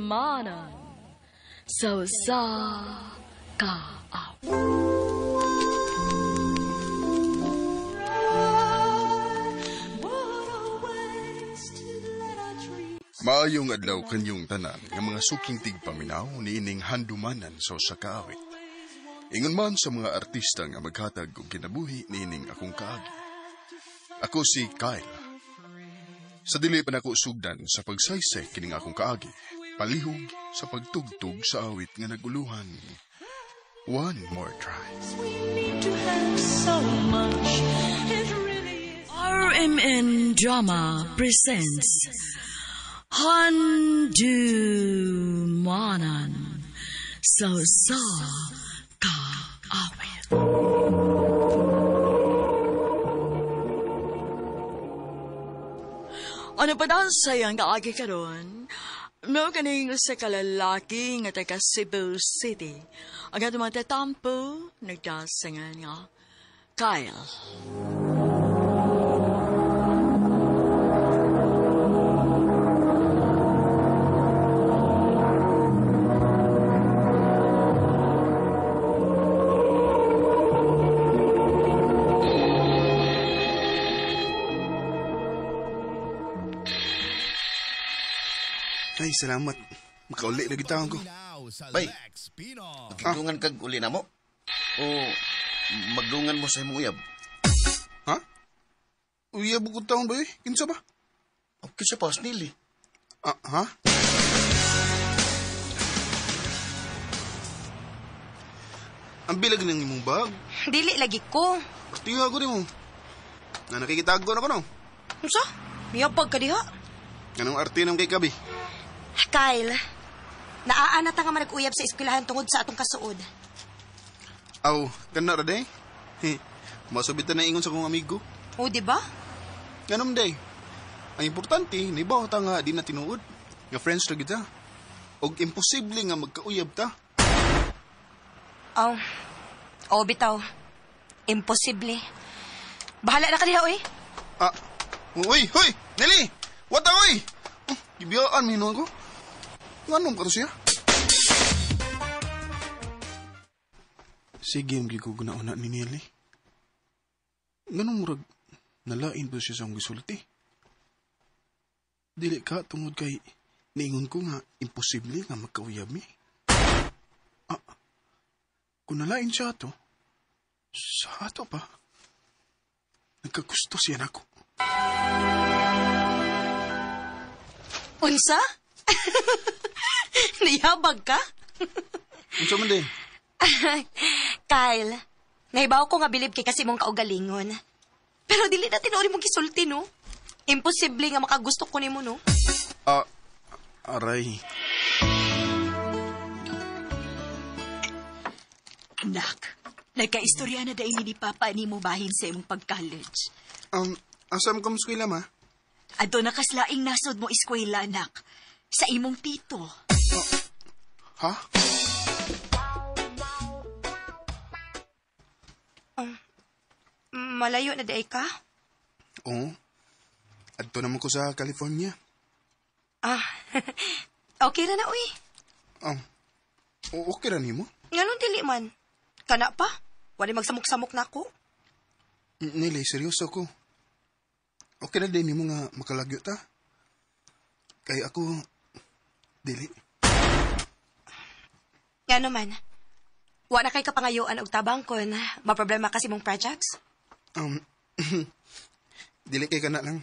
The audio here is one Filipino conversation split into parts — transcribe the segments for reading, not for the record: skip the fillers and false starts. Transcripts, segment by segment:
Handumanan. So sa kaaw. Maayong adlaw kanyong tanan ng mga suking tigpaminaw niining handumanan sa usa ka awit. Ingon man sa mga artista nga maghatag og kinabuhi niining akong kaagi. Ako si Kyle. Sa dili pa nako sugdan sa pagsaysay kining akong kaagi, palihog sa pagtugtog sa awit nga naguluhan. One more try. RMN Drama presents Handumanan So Sa Kaawit. Ano pa daw sayang kaagi karon? No kaning sa kalalaki nga taga Cebu City. Ang ato mga tatampo, nagdasangan nga Kyle. Ay, salamat. Makauli na gitawang ko. Bay, magdungan kag uli na mo? O magdungan mo sa imong uyab? Ha? Uyab ko taon ba eh? Kinsa ba? Okay sa paus nili. Ha? Ang bilag ng imong bag. Dili lagi ko. Tiyo ako din mo. Na nakikitago na ko no? Unsa? Miyapag ka diha? Anong arte ng kay Kabi? Kyle, naaana ta nga man nag-uyab sa eskwelahan tungod sa atong kasuod. Aw, kana ra day? Masubitan na ingon sa kong amigo. O, di ba? Ganun day. Ang importante, nibaw ta nga di na tinuod. Nga friends na kita. Og imposible nga magkauyab ta. Oh, bitaw. Imposible. Bahala na ka diha, oy. Uy, Nelly! What the, uy! Ibiyaan, minuan ko. Anong ka to siya? Sige, hindi ko ganauna ni Nelly. Ganong murag, nalain pa siya sa akong gisulti. Dili ka tungod kay niingon ko nga imposible nga magkauyab mi. Kung nalain siya ato, sa ato pa, nagkagusto siya na ako. Unsa? Niyabag ka? Unsa man din? Kyle, nahibaw ko nga bilib kay kasi mong kaugalingon. Pero dili na tinuori mong gisulti, no? Imposible nga makagusto ko nimo, no? Aray. Anak, nagkaistorya na dahil ni Papa ni mo bahin sa imong pag-college. Asam ka mo eskwela, ma? Ato nakaslaing nasod mo eskwela, anak. Sa imong tito. Ha? Malayo na daay ka? Oo. Adto naman ko sa California. Okay ra na, uy. Okay ra nimo? Nganong dili man? Kana pa? Wala magsamok-samok na ako. Nili, seryoso ko. Okay na din nimo nga makalagyo ta. Kaya ako, dili. Nga naman. Wa na kay kapangayoan og tabang kon maproblema kasi mong projects? Dili kay kana lang.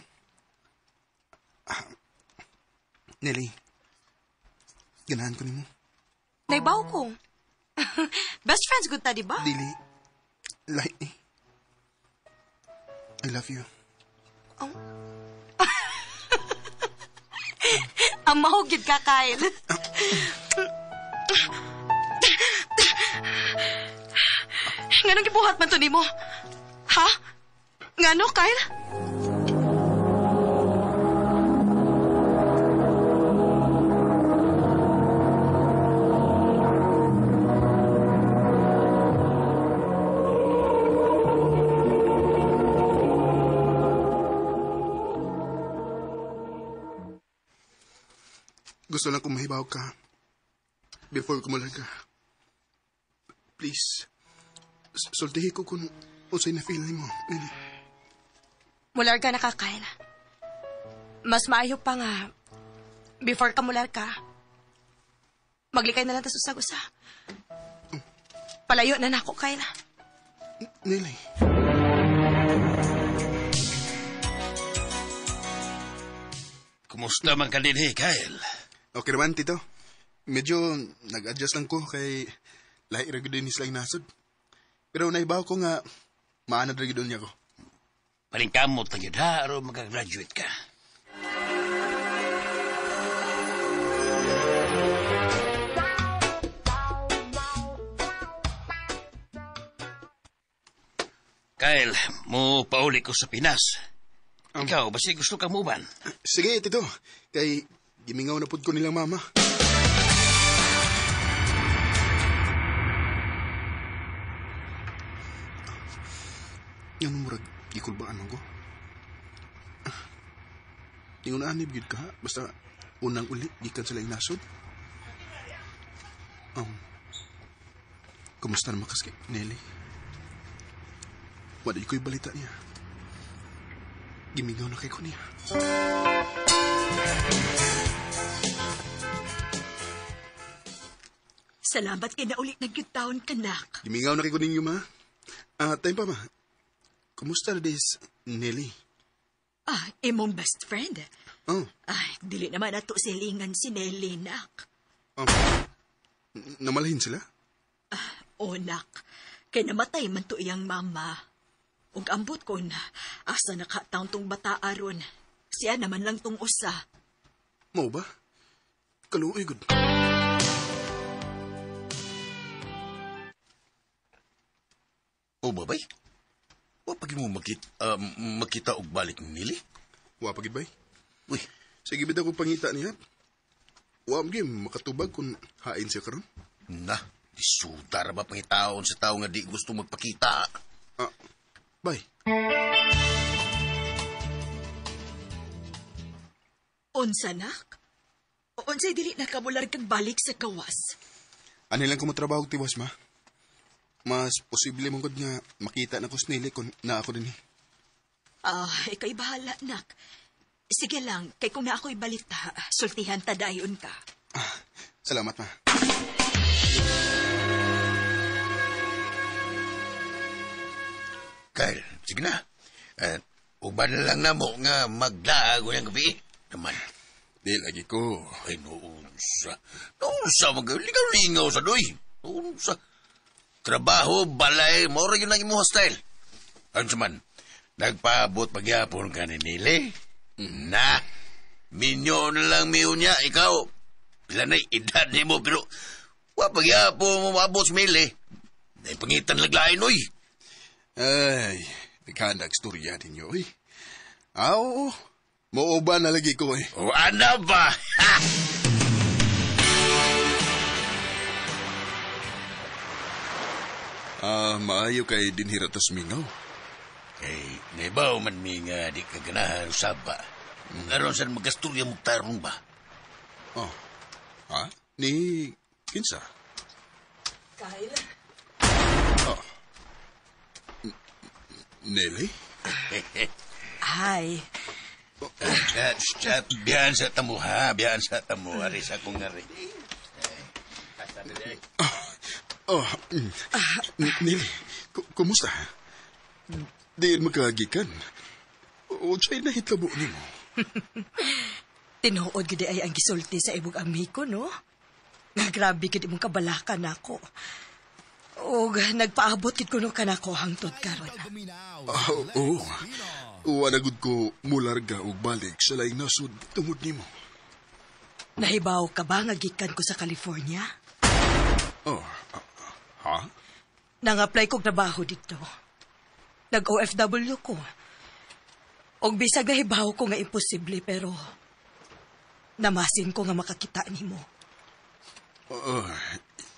Nelly, ganahan ko nimo. Naibaw ko. Best friends good ta, di ba? Dili. Like me. I love you. Ang mahugid ka, Kyle. Nganong gibuhat man to nimo? Ha? Ngano, Kyle? Gusto gusto lang kong mahibaw ka before kumulag ka. Please, sultihi ko kung unsay na feel mo, Nili. Mular ka na ka, Kyle. Mas maayo pa nga, before ka mular ka, maglikay na lang ta usag-usa. Palayo na nako, Kyle. Nili. Kumusta man ka din, Kyle? Okay naman, Tito. Medyo nag-adjust lang ko kay lahi ra gyud ni sila nasod. Pero naibaw ko nga maanad ra gyud niya ko. Palingkamot na yun, ha? Aron mag-graduate ka. Kyle, mo pauli ko sa Pinas. Ikaw, basi gusto ka muban? Sige, Tito. Kay gimingaw na pud ko nilang mama. Yan murag gikulbaan man ko. Tingon anib gid ka, basta unang uli gikan sila nasod. Kumusta na makaski, Nelly? Wala ko'y balita niya. Gimingaw na kay ko niya. Salamat kay na ulit nagyutaon ka, nak. Gimingaw na kay ko ninyo, ma. Time pa, ma. Kumusta na dis, Nelly? Imong best friend. Oh, Dili naman ato silingan si Nelly, nak. namalahin sila? O, nak. Kay namatay man to iyang mama. Ug ambot ko na, asa nakataon tong bata aron. Siya naman lang tong usa. Mau ba? Kaluoy, good. O, babay? Wapag mo makita og balik ng Nili? Wa pagid bay? Uy, Sige, bida ko pangita niya. Wa mo makatubag kung hain siya karon. na, disudar ba pangitaon sa tao nga di gusto magpakita? Bay, Unsa, nak? Unsay dili nakabular kag balik sa kawas? ano lang ko matrabaho og tiwas, ma? Mas posible mong nga makita na ko snili kung na ako din eh. Ikay bahala, nak. Sige lang, kay kung na ako'y balita, sultihan ta dayon ka. Salamat, ma. Kyle, sige na. Uban na lang na mo nga magdago yung gabi. Naman, Di lagi ko. ay noonsa. Noonsa, magalingaw-lingaw sa doy. Noonsa. Trabaho, balay, mora yun ang imong hostile. Ano man, nagpaabot pagyapon ka ni Nili? Na, minyo na lang miyo niya, ikaw. Pila na edad ni mo, pero pagyapon mo maabot sa Nili. Ay, pangitan laglain, oy. Ay, naghandag storya ninyo, eh. Oo, mauba na lagi ko, eh. O ano ba? Ha! Maayo kay dinhira tas mingaw. Kay, naibaw man mi nga di ka ganahan saba. Aron saan magasturya mo tarong ba? Oh, ha? Ni kinsa? Kyle? Nelly? Hi. Biyan sa tamo ha, biyan sa tamo. Aris akong ngari. Nelly, kumusta? Diyan magkagikan. O siya'y nahitabo niyo mo. Tinuod gid ay ang gisulti sa ibog amiko, no? Nga grabe gid imong kabalakan ako. O nagpaabot gid kuno kanako hangtod karon. Oo. Wanagod ko mularga og balik sa laing nasud tungod nimo. Nahibaw ka ba nga gikan ko sa California? Ha? Nang-apply kong trabaho dito. Nag-OFW ko. Og bisag nahibaw ko nga imposible pero namasin ko nga makakita nimo.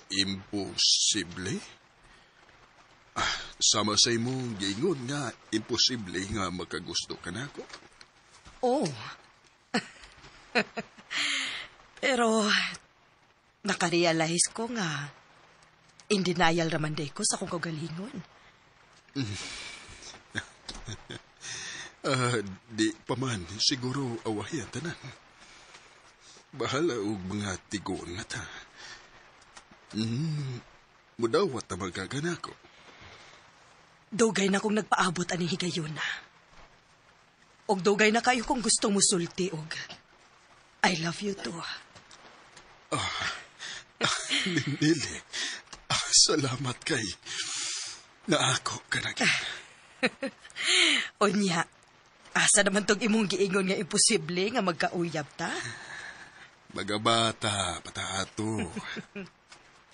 Imposible? Sama sa imong giingon nga imposible nga makagusto ka na ako. Oh. Pero, nakarealize ko nga, in denial raman day ko sa akong kagalingon. Di pa man, siguro awayan tanan. Bahala og mga tigoon nga ta. Mudawat na magkagana ko. Dugay na kong nagpaabot ani higayon na. Og dugay na kayo kung gusto mo sulti og I love you too. Nindili, salamat kay naako ka na gid. Onya, asa naman tong imong giingon nga imposible nga magkauyab ta? Mga bata, patato.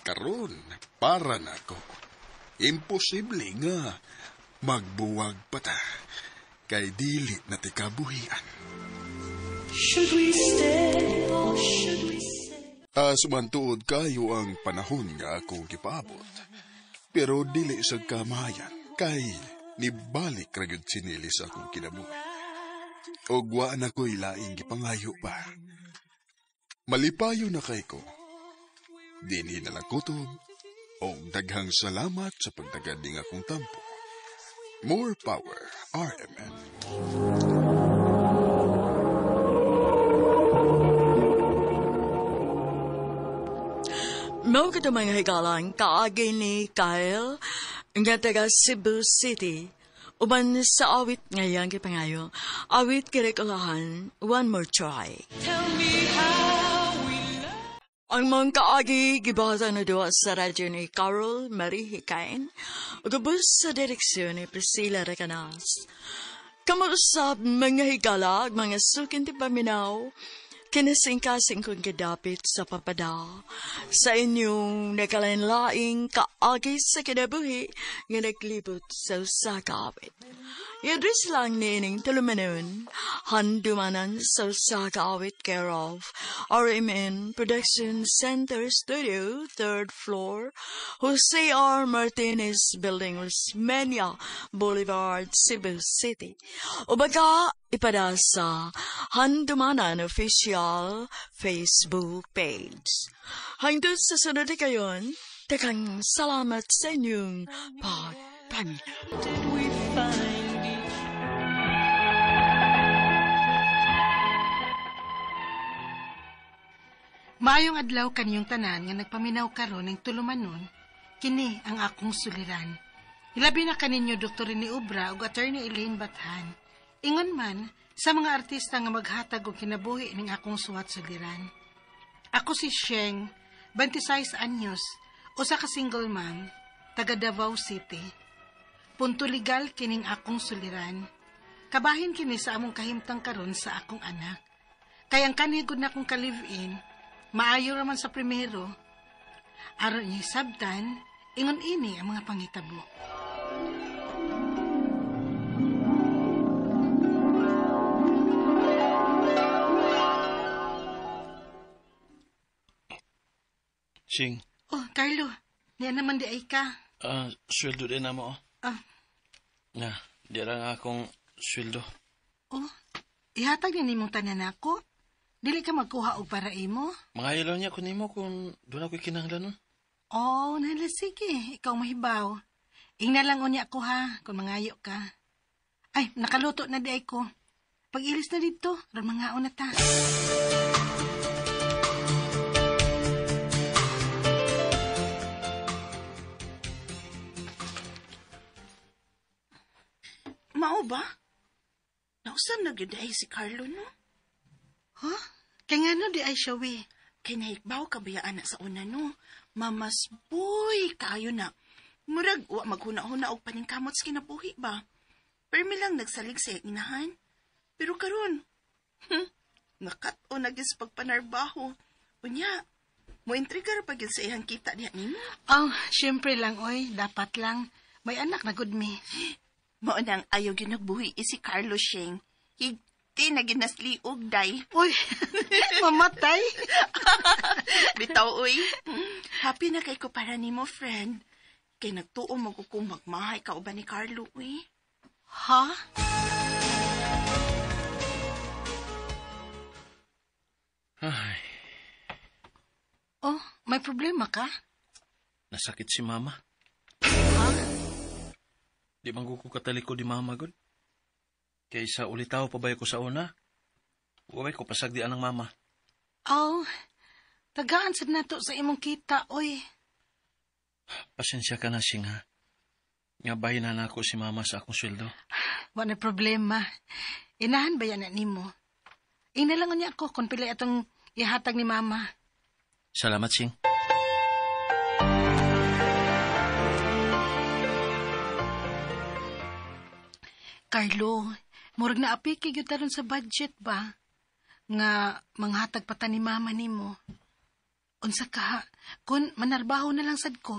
Karon, para na ko. Imposible nga magbuwag pa ta. Kay dili na ti kabuhian. Should we stay or should we say? Sumantuod kayo ang panahon nga akong gipaabot. Pero dili sa kamayan, kay nibalik ra gyud sinili sa akong kinabuhi. Og wa na ko'y laing gipangayo pa. Malipayo na kay ko. Dinhi na lang kutob, og daghang salamat sa pagdagad ning akong tampo. More power, RMN. Mao kita mga higalang kaagi ni Kyle nga taga Cebu City. Uban sa awit ngayon kipangayo, awit kirikulahan, one more try. Tell me how we love. Ang mga kaagi gibasa na doon sa radyo ni Carol Marie Hikain, ugabos sa direksyon ni Priscilla Recanas. Kamuusap mga higala, mga sukin ti paminaw, kinasingkasing kong kadapit sa papada sa inyong nakalain-laing kaagi sa kinabuhi nga naglibot sa usakawit. Yadris lang nining tulumanon, handumanan sa usakawit care of RMN Production Center Studio, 3rd floor, Jose R. Martinez Building, Osmeña Boulevard, Cebu City. O baka ipada sa Handumanan Official Facebook page. Hanggang sa sunod kayon, takang salamat sa inyong pagpamina. Did we find each Maayong adlaw kaniyong tanan nga nagpaminaw karon ning tulumanon, kini ang akong suliran. Ilabi na kaninyo Dr. ni Ubra ug Attorney Elaine Bathan. Ingon man sa mga artista nga maghatag og kinabuhi ning akong suwat suliran. Ako si Sheng, 26 anyos, usa ka single mom, taga Davao City. Punto legal kining akong suliran. Kabahin kini sa among kahimtang karon sa akong anak. Kay ang kanigod na akong ka-live-in, maayo raman sa primero. Aron niya sabtan, ingon ini ang mga pangitabo. Sing, Oh, Carlo, niya naman di ay ka. sweldo din na mo. Ah, Nga, di lang akong sweldo. oh, ihatag niya nimong tanan ako. Dili ka magkuha og para imo. Mga ilaw niya kunin mo kung doon ako'y kinahanglan nun. Oh, nala sige, ikaw mahibaw. Ingna lang unya ko ha, kung mangayo ka. Ay, nakaluto na di ay ko. Pag-ilis na dito, ron mangaon na ta. Mao ba? Nausam na gyud ay si Carlo, no? Huh? Kaya nga no di ay siya we. Kay naikbaw ka ba ana sa una, no? Mamas boy, kayo na. Murag, wa maghuna-huna og paningkamot sa kinabuhi ba? Permi lang nagsalig sa inahan. Pero karon, nakat-o na gis pagpanarbaho. Unya, mo intrigar pa gyud sa ihang kita diha nimo. Oh, syempre lang, oy. Dapat lang. May anak na good me. Mao nang ayaw gyud nagbuhi si Carlo Sheng. Higti na ginasliog day. Uy, mamatay. Bitaw, uy. Happy na kay ko para nimo, friend. Kay nagtuo mo ko kung magmahay ka uban ni Carlo, uy. Ha? Ay, Oh, may problema ka? Nasakit si mama. Ha? Di man ko kataliko di mama, God. Kaysa ulitaw pa ba ko sa una? Uway ko pasagdian ng mama. Oh, tagaan sad nato sa imong kita, oy. Pasensya ka na, Sing, ha? Nga bahin na ako si mama sa akong sweldo. Wala problema. Inahan ba yan na nimo? Inalangan niya ako kung pila atong ihatag ni mama. Salamat, Sing. Carlo, murag na apiki gyud taron sa budget ba? Nga manghatag pa ta ni mama nimo. Unsa ka, kun manarbaho na lang sad ko.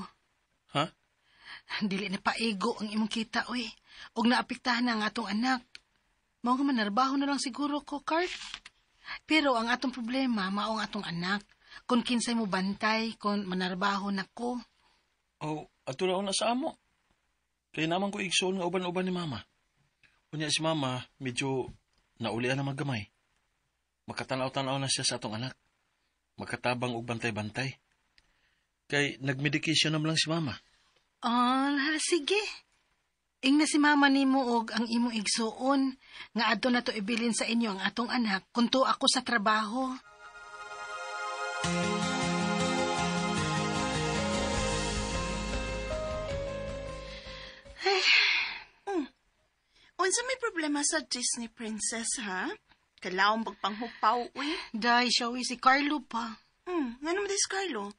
Ha? Dili na paigo ang imong kita, oy. Og naapektahan na ang atong anak. Mao nga manarbaho na lang siguro ko, Cart. Pero ang atong problema, mao ang atong anak. Kung kinsay mo bantay, kung manarbaho na ko. Oh, ato na na sa amo. Kaya naman ko igsoon nga uban-uban ni mama. Kunya si mama, medyo naulian na maggamay. Makatanaw-tanaw na siya sa atong anak. Makatabang og bantay-bantay. Kay nagmedication na lang si mama. Oh, sige. Ing na si mama nimo og ang imong igsuon nga adto na to ibilin sa inyo ang atong anak kunto ako sa trabaho. Unsa may problema sa Disney Princess, ha? Kailangan pagpanghupaw, uy. Day, siya si Carlo pa. Nga naman si Carlo.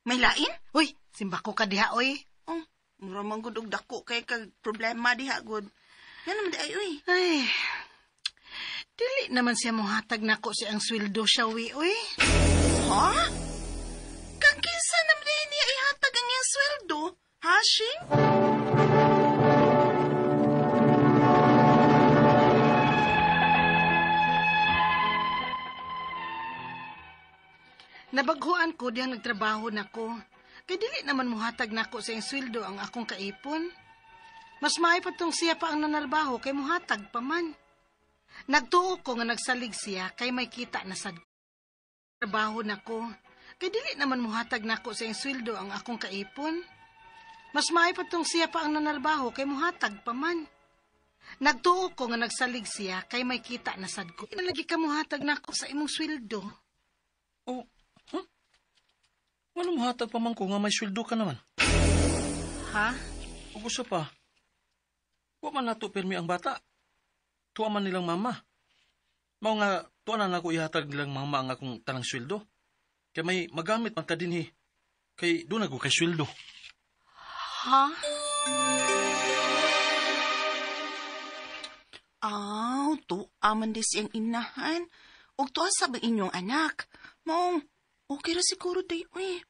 May lain? Uy, simba ko ka diha, oy. Mura man gud og dako kay kag problema diha gud. Nga naman di ay, uy. Ay, dili naman siya mohatag nako siya ang sweldo siya, uy. Ha? Kang kinsa naman niya ihatag ang iyang sweldo? Ha, Shing? Nabaghuan ko diyang nagtrabaho nako. Kay dili naman muhatag nako sa iyang sweldo ang akong kaipon. Mas maayo pa tong siya pa ang nanarbaho kay muhatag pa man. Nagtuo ko nga nagsalig siya kay may kita na sad trabaho nako. Kay dili naman muhatag nako sa iyang sweldo ang akong kaipon. Mas maayo pa tong siya pa ang nanarbaho kay muhatag pa man. Nagtuo ko nga nagsalig siya kay may kita na sad ko. Inalagi ka muhatag nako sa imong sweldo. Oh, ano mahatag pa man ko nga may sweldo ka naman? Ha? O gusto pa? Huwag man nato permi ang bata. Tuwa man nilang mama. Mao nga, tuwa na ako ihatag nilang mama ang akong tanang sweldo. Kaya may magamit man ka din Kay doon ako kay sweldo. Ha? Tuwa man di siyang inahan. Og tuwa sa ba inyong anak. Maong, okay ra siguro day, uy.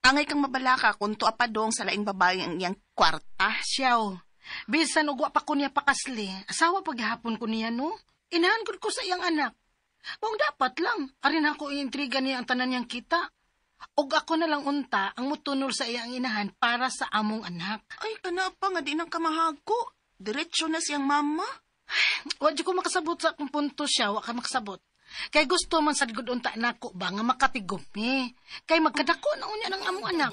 Angay kang mabalaka kung tuwa pa dong sa laing babae ang iyang kwarta. Siyaw, bisan ugwa pa ko niya pakasli. Asawa paghapon ko niya, no? Inahan ko sa iyang anak. Mong dapat lang, arin ako iintriga niya ang tanan niyang kita. Og ako na lang unta ang mutunol sa iyang inahan para sa among anak. Ay, kanapa nga di nang kamahago. Diretso na siyang mama. Wadyo ko makasabot sa akong punto siya, wa ka makasabot. Kay gusto man sad gud unta nako ba nga makatigumi. Kay magkadako na unya ng among anak.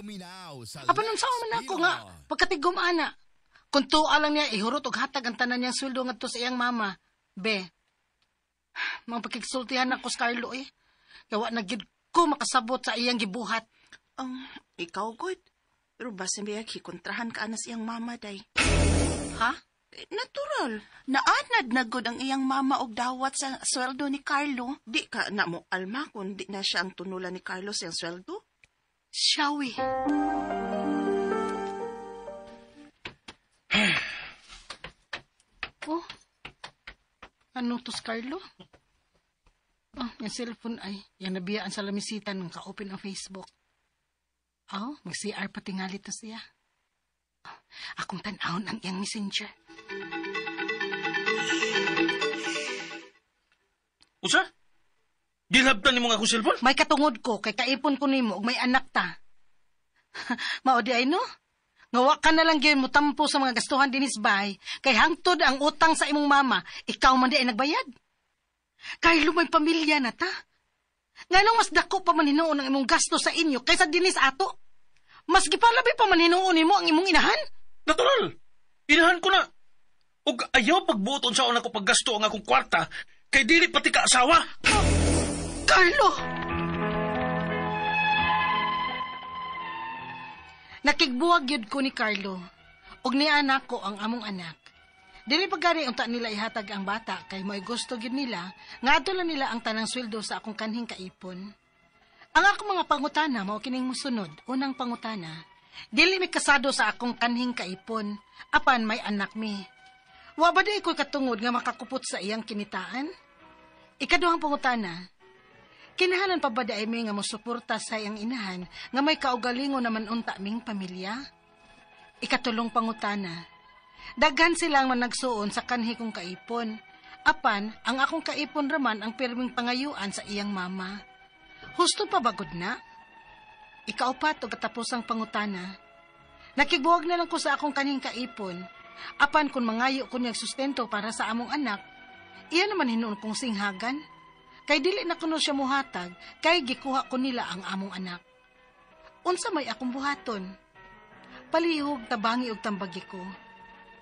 Apa nun sa man ako nga pagkatigum ana. Kung tuwa lang niya ihurot og hatag ang tanan niyang sweldo ngadto sa iyang mama. Be. Mga pakigsultihan ako sa Carlo Gawa na gid ko makasabot sa iyang gibuhat. Ikaw good. Pero basta biya kikontrahan ka na sa iyang mama day. Ha? Natural. Naanad na gud ang iyang mama og dawat sa sweldo ni Carlo. Di ka na mo alma kung di na siya ang tunulan ni Carlo sa sweldo. Shawi. Oh. Ano to, Carlo? Yung cellphone ay, yung nabiyaan sa lamisitan ng ka-open ang Facebook. Mag-CR pa tingali to siya. Akong tanahon ang iyang messenger. Usa? Gilabtan ni mga akong cellphone? May katungod ko, kay kaipon ko nimo og may anak ta. Mao di ay no? Ngawa ka na lang gyud mo tampo sa mga gastuhan dinis bahay, kay hangtod ang utang sa imong mama, ikaw man di ay nagbayad. Carlo, may pamilya na ta. Nganong mas dako pa man hinuon ang imong gasto sa inyo kaysa dinis ato? Mas gipalabi pa man hinuon nimo ang imong inahan? Natural! Inahan ko na! Ug ayaw pagbuton sa una ko paggasto ang akong kwarta kay dili pati ka asawa! Carlo! Nakigbuwag yun ko ni Carlo. Og ni anak ko ang among anak. Dili pagari unta nila ihatag ang bata kay mo'y gusto gyud nila nga adulan nila ang tanang sweldo sa akong kanhing kaipon. Ang akong mga pangutana mao kining mosunod. Unang pangutana, dili mi kasado sa akong kanhing kaipon apan may anak mi. Wa ba di ko katungod nga makakupot sa iyang kinitaan? Ikaduhang pangutana, kinahanglan pa ba di mi nga mosuporta sa iyang inahan nga may kaugalingon naman unta ming pamilya? Ikatulong pangutana, daghan silang man nagsuon sa kanhi kong kaipon. Apan, ang akong kaipon raman ang pirming pangayuan sa iyang mama. Husto pa bagod na? Ikaupat o katapusang pangutana. Nakigbuwag na lang ko sa akong kanhing kaipon. Apan kung mangayo ko niyang sustento para sa among anak, iya naman hinuon kong singhagan. Kay dili na kuno siya muhatag, kay gikuha ko nila ang among anak. Unsa may akong buhaton? Palihog tabangi og tambagi ko.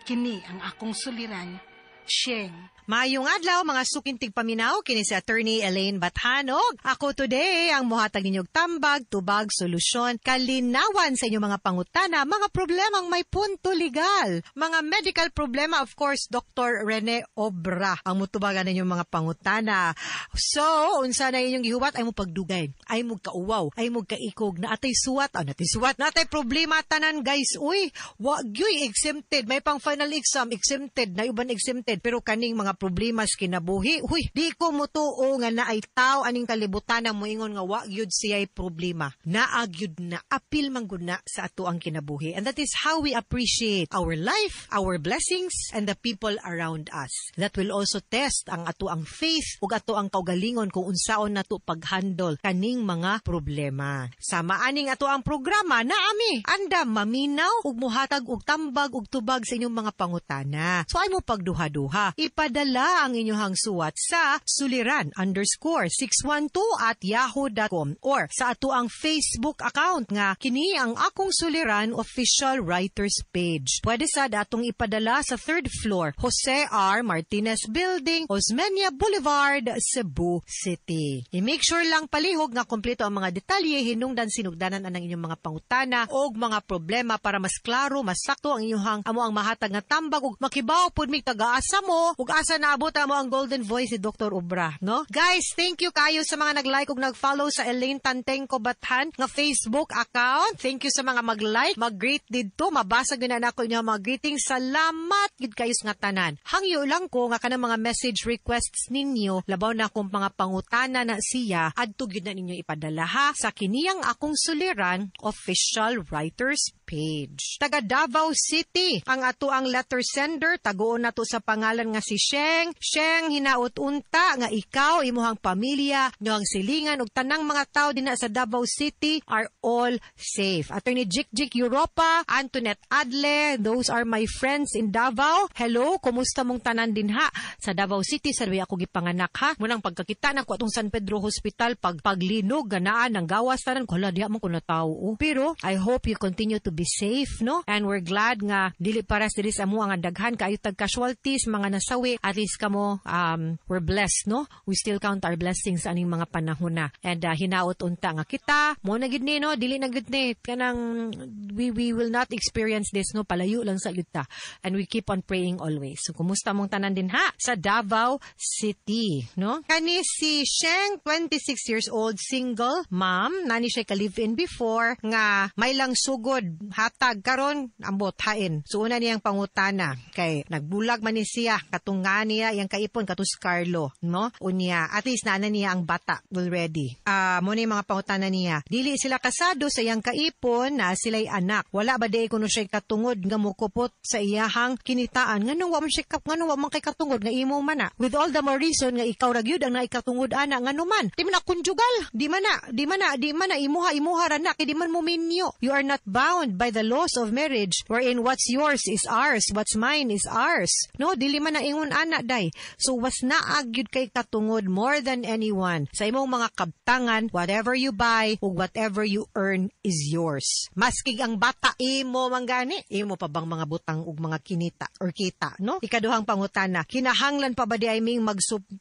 Kini ang akong suliran, Sheng. Mayong adlaw mga sukintig paminaw kini si Attorney Elaine Bathanog. Ako today ang muhatag ninyong tambag, tubag, solusyon, kalinawan sa inyong mga pangutana, mga problemang may punto legal. Mga medical problema, of course, Dr. Rene Obra ang mutubagan ninyong mga pangutana. So, unsa na inyong gihuwat ay mo pagdugay, ay mo kauwaw, ay mo kaikog na atay suwat, na atay problema tanan guys. Uy, wag yoy exempted, may pang final exam exempted, na uban exempted, pero kaning mga problema sa kinabuhi. Huy, di ko mutuo nga na ay tao aning kalibutan na moingon nga wa gyud siya'y problema. Naagyud na, apil man gud na sa ato ang kinabuhi. And that is how we appreciate our life, our blessings, and the people around us. That will also test ang ato ang faith ug ato ang kaugalingon kung unsaon nato paghandle kaning mga problema. Sama aning ato ang programa naami andam maminaw ug muhatag og tambag ug tubag sa inyong mga pangutana. So ay mo pagduha-duha. Ipadala ang inyong suwat sa suliran_612@yahoo.com or sa ato ang Facebook account nga kini ang Akong Suliran Official Writers Page. Pwede sad atong ipadala sa 3rd floor, Jose R. Martinez Building, Osmeña Boulevard, Cebu City. I-make sure lang palihog nga kompleto ang mga detalye hinungdan sinugdanan ang inyong mga pangutana o mga problema para mas klaro, mas sakto ang inyong amo ang mahatag nga tambag ug makibaw pud mig taga-asa mo ug asa naabot mo ang golden voice ni Dr. Obra, no? Guys, thank you kayo sa mga nag-like ug nag-follow sa Elaine Tantengco Bathan nga Facebook account. Thank you sa mga mag-like, mag-greet didto, mabasa gyud na nako inyo mga greetings. Salamat gid kayo nga tanan. Hangyo lang ko nga kanang mga message requests ninyo, labaw na akong mga pangutana na siya, adto gyud na ninyo ipadala ha sa kiniyang Akong Suliran Official Writers Page. Taga Davao City, ang ato ang letter sender, tagoon nato sa pangalan nga si Sheng. Sheng, hinaot unta nga ikaw, imuhang pamilya, nyohang silingan ug tanang mga tao dinha sa Davao City are all safe. Attorney Jik Europa, Antoinette Adle, those are my friends in Davao. Hello, kumusta mong tanan dinha sa Davao City? Sarwi ako gipanganak ha. Munang pagkakita na ko atong San Pedro Hospital paglinog ganaan ng gawas tanan ko, hala diha man ko na tao. Pero I hope you continue to be safe, no? And we're glad nga dili paras diri sa amo ang daghan kaayo tag casualties, mga nasawi, at least kamo we're blessed, no? We still count our blessings aning mga panahon na. And hinaot unta nga kita, mo na gid ni, no? Dili na gid ni kanang we will not experience this, no? Palayo lang sa yuta. And we keep on praying always. So kumusta mong tanan din ha sa Davao City, no? Kani si Sheng, 26 years old, single mom, nani siya ka-live-in before nga may lang sugod hatag karon ambot hain. So una niyang pangutana kay nagbulag man ni siya katunga niya yang kaipon katus Carlo, no? Unya at least na niya ang bata already. Mo ni mga pangutana niya. Dili sila kasado sa yang kaipon na sila'y anak. Wala ba di kuno siya katungod nga mukupot sa iyahang kinitaan. Nganong wa man siya nganong wa man kay katungod nga imo man na. With all the more reason nga ikaw ra gyud ang naikatungod ana nganuman. Di man na konjugal. Di man na imuha ra na kay di man mo minyo. You are not bound by the laws of marriage wherein what's yours is ours, what's mine is ours. No, dili man na ingon ana day. So was naag gyud kay katungod more than anyone. Sa imong mga kabtangan, whatever you buy o whatever you earn is yours. Maskig ang bata imo manggani, imo pa bang mga butang ug mga kinita or kita, no? Ikaduhang pangutana, kinahanglan pa ba di ay ming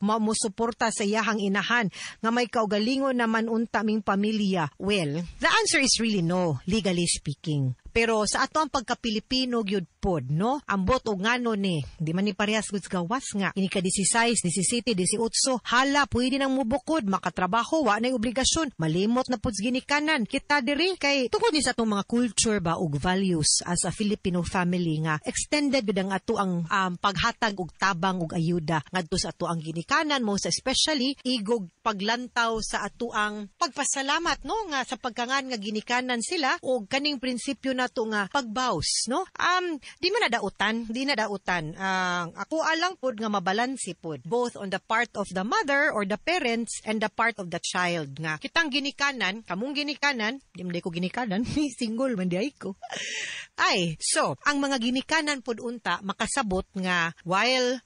musuporta sa iyahang inahan nga may kaugalingon naman unta ming pamilya? Well, the answer is really no, legally speaking. Pero sa ato ang pagka-Pilipino gyud pod, no? Ambot og ngano ni, di man ni parehas gud gawas nga. Ini ka 16, 17, 18, hala pwede nang mubukod, makatrabaho, wa nay obligasyon, malimot na pud ginikanan. Kita diri kay tungod ni sa atong mga culture ba ug values as a Filipino family nga extended gud ang ato ang paghatag og tabang ug ayuda ngadto sa ato ang ginikanan, most especially igog paglantaw sa ato ang pagpasalamat, no, nga sa pagkangan nga ginikanan sila og kaning prinsipyo nato nga pagbaws, no? Di na dautan. Ako alang pod nga mabalansi pod both on the part of the mother or the parents and the part of the child nga kitang ginikanan, kamong ginikanan, di ko ginikanan, single man di ay ko. Ay, so ang mga ginikanan pod unta makasabot nga while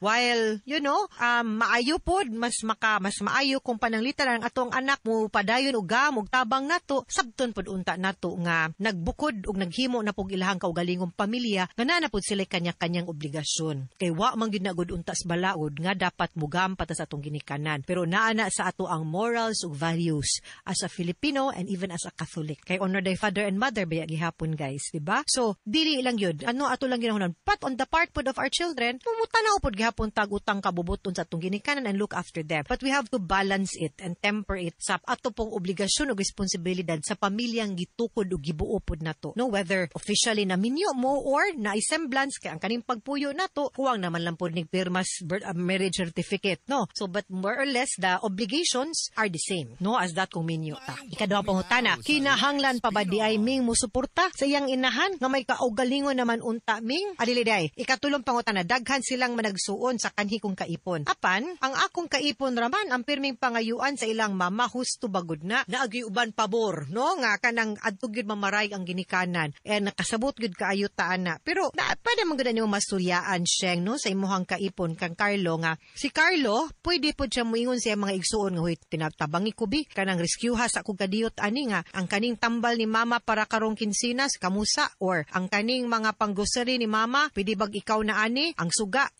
you know, maayo pod mas maayo kung pananglitan ang atong anak mo padayon og gam og tabang nato, sabton pod unta nato nga nagbukod og naghimo na pog ilahang kaugalingong pamilya nga na pod sila kanya-kanyang obligasyon. Kay wa man gyud na gud unta sa balaod nga dapat mugam pata sa atong ginikanan. Pero naana sa ato ang morals ug values as a Filipino and even as a Catholic. Kay honor thy father and mother baya gihapon guys, di ba? So dili lang yun. Ato lang ginahunan. But on the part pod of our children, mumutanaw pod gihapon tag utang kabubuton sa atong ginikanan and look after them. But we have to balance it and temper it sa ato pong obligasyon o responsibilidad sa pamilyang gitukod o gibuo pod nato. No, whether officially na minyo mo or na semblance kay ang kaning pagpuyo nato, huwag naman lang pod nigpirmas marriage certificate, no? So but more or less the obligations are the same, no, as that kung minyo ta. Ikaduhang pangutana, kinahanglan pa ba di ay ming musuporta sa iyang inahan nga may kaugalingon naman unta ming adiliday. Ikatulong pangutana, daghan silang managsuon sa kanhi kong kaipon. Apan, ang akong kaipon raman ang pirming pangayuan sa ilang mama husto bagod na naagi uban pabor, no, nga kanang adto gyud mamaray ang ginikanan and nakasabot gyud kaayo ta ana. Pero pwede man gud nimo masturyaan siyang, no, sa imuhang kaipon kang Carlo nga si Carlo pwede pod siya moingon sa mga igsuon nga huy tinatabangi ko bi kanang rescueha sa kog kadiyot ani nga ang kaning tambal ni mama para karong kinsinas kamusa or ang kaning mga panggrocery ni mama pwede bag ikaw na ani ang suga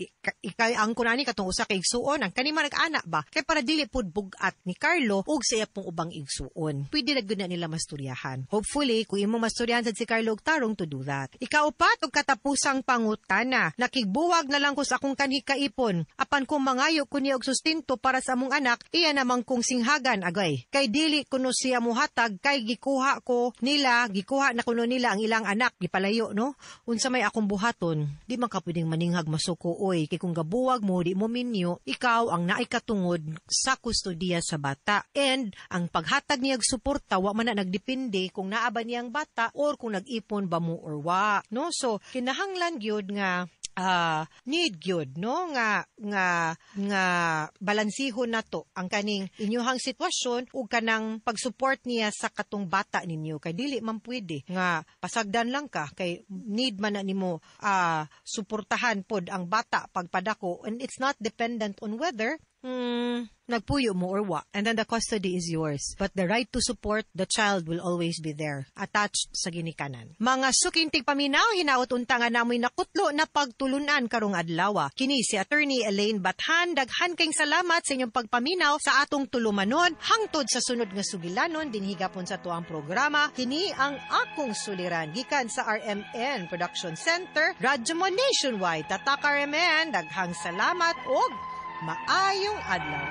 ikay ang kunani katong usa ka igsuon ang kaning manag-ana ba kay para dili pod bugat ni Carlo ug sa iya pong ubang igsuon pwede na gud na nila masturyahan. Hopefully kung imo masturyahan sad si Carlo og tarong to do that. Ikaupat og katapusang pangutana, nakigbuwag na lang ko sa akong kanhi kaipon apan kung mangayo ko niya og sustento para sa among anak iya namang kong singhagan agay kay dili kuno siya muhatag kay gikuha na kuno nila ang ilang anak gipalayo, no, unsa may akong buhaton di man ka pwedeng maninghag masuko oy kay kung gabuwag mo di mo minyo ikaw ang naay katungod sa kustodiya sa bata and ang paghatag niyag suporta wa man na nagdepende kung naa ba niyang bata or kung nag-ipon ba mo or wa, no. So kinahanglan gyud nga need gyud, no, nga balansihon nato ang kaning inyuhang sitwasyon ug kanang pag-support niya sa katong bata ninyo kay dili man pwede nga pasagdan lang ka kay need man na nimo suportahan pod ang bata pagpadako and it's not dependent on whether nagpuyo mo or wa. And then the custody is yours. But the right to support the child will always be there, attached sa ginikanan. Mga sukintig paminaw, hinaot untangan namoy nakutlo na pagtulunan karong adlaw. Kini si Attorney Elaine Bathan, daghan kayong salamat sa inyong pagpaminaw sa atong tulumanon. Hangtod sa sunod nga sugilanon, dinhigapon sa tuang programa, kini ang akong suliran. Gikan sa RMN Production Center, Radyo Mo Nationwide. Tatak RMN, daghang salamat og maayong adlaw.